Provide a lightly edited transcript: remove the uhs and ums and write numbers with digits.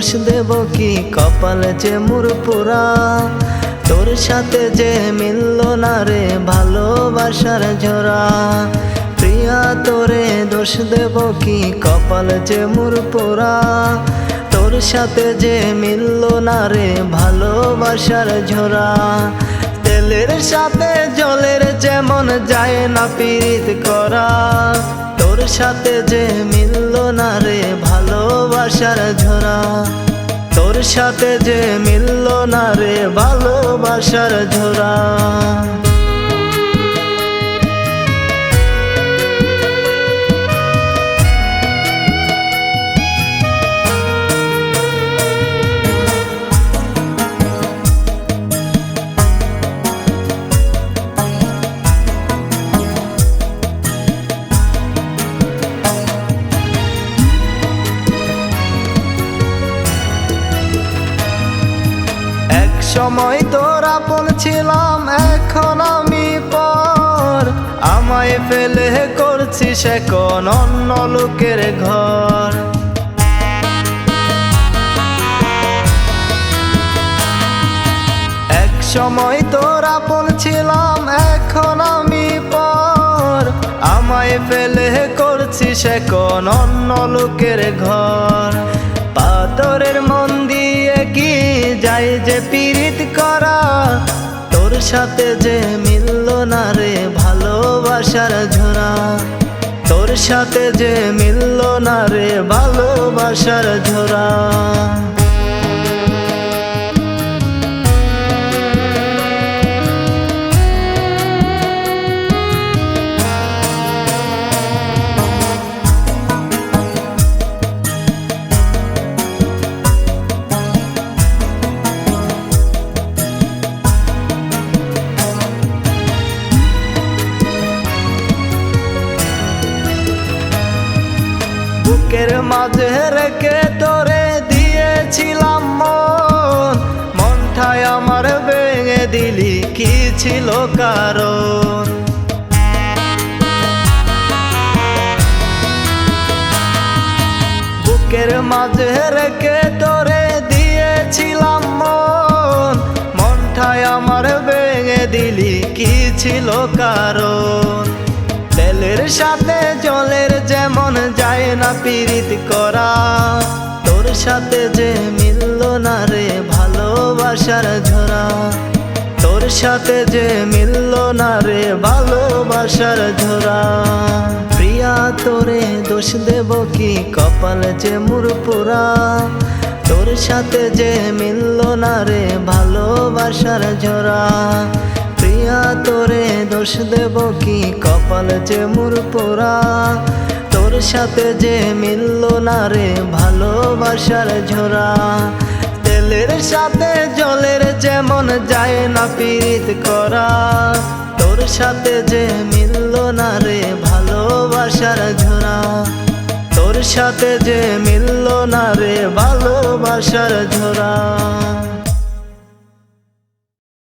দোষ দেব কি কপাল যে মোর পোড়া, তোর সাথে যে মিলল না রে ভালোবাসার ঝরা। প্রিয়া তোরে দোষ দেব কি কপাল যে মোর পোড়া, তোর সাথে যে মিলল না রে ভালোবাসার ঝরা। তেলের সাথে জলের যেমন যায় না পীড়িত করা, তোর সাথে যে মিলল না রে ভালোবাসার ঝরা। তোর সাথে যে মিলল না রে ভালোবাসার ঝরা। সময় তোর আপন ছিলাম, এখন আমি পর। আমায় ফেলে করছিস এখন অন্য লোকের ঘর। এক সময় তোর আপন ছিলাম, এখন আমি পর। আমায় ফেলে করছিস এখন অন্য লোকের ঘর। পাথরের মন দিয়ে কি যাই যে পীড়িত করা, তোর সাথে যে মিলল না রে ভালোবাসার ঝরা। তোর সাথে যে মিলল না রে ভালোবাসার ঝরা। বুকের মাঝে রেখে তোরে দিয়েছিলাম মন, মনটাই আমার ভেঙে দিলি কি ছিল কারণ। বুকের মাঝে রেখে তোরে দিয়েছিলাম মন, মনটাই আমার ভেঙে দিলি কি ছিল কারণ। তেলের সাথে জলের যেমন যায় না পীড়িত করা, তোর সাথে যে মিলল না রে ভালোবাসার ঝরা। তোর সাথে যে মিলল না রে ভালোবাসার ঝরা। প্রিয়া তোরে দোষ দেব কি কপাল যে মোর পোড়া, তোর সাথে যে মিলল না রে ভালোবাসার ঝরা। প্রিয়া তোরে দোষ দেব কি কপাল যে মোর পোড়া, তোর সাথে যে মিলল না রে ভালোবাসার ঝরা। তেলের সাথে জলের যেমন যায় না পীড়িত করা, তোর সাথে যে মিলল না রে ভালোবাসার ঝরা। তোর সাথে যে মিলল না রে ভালোবাসার ঝরা।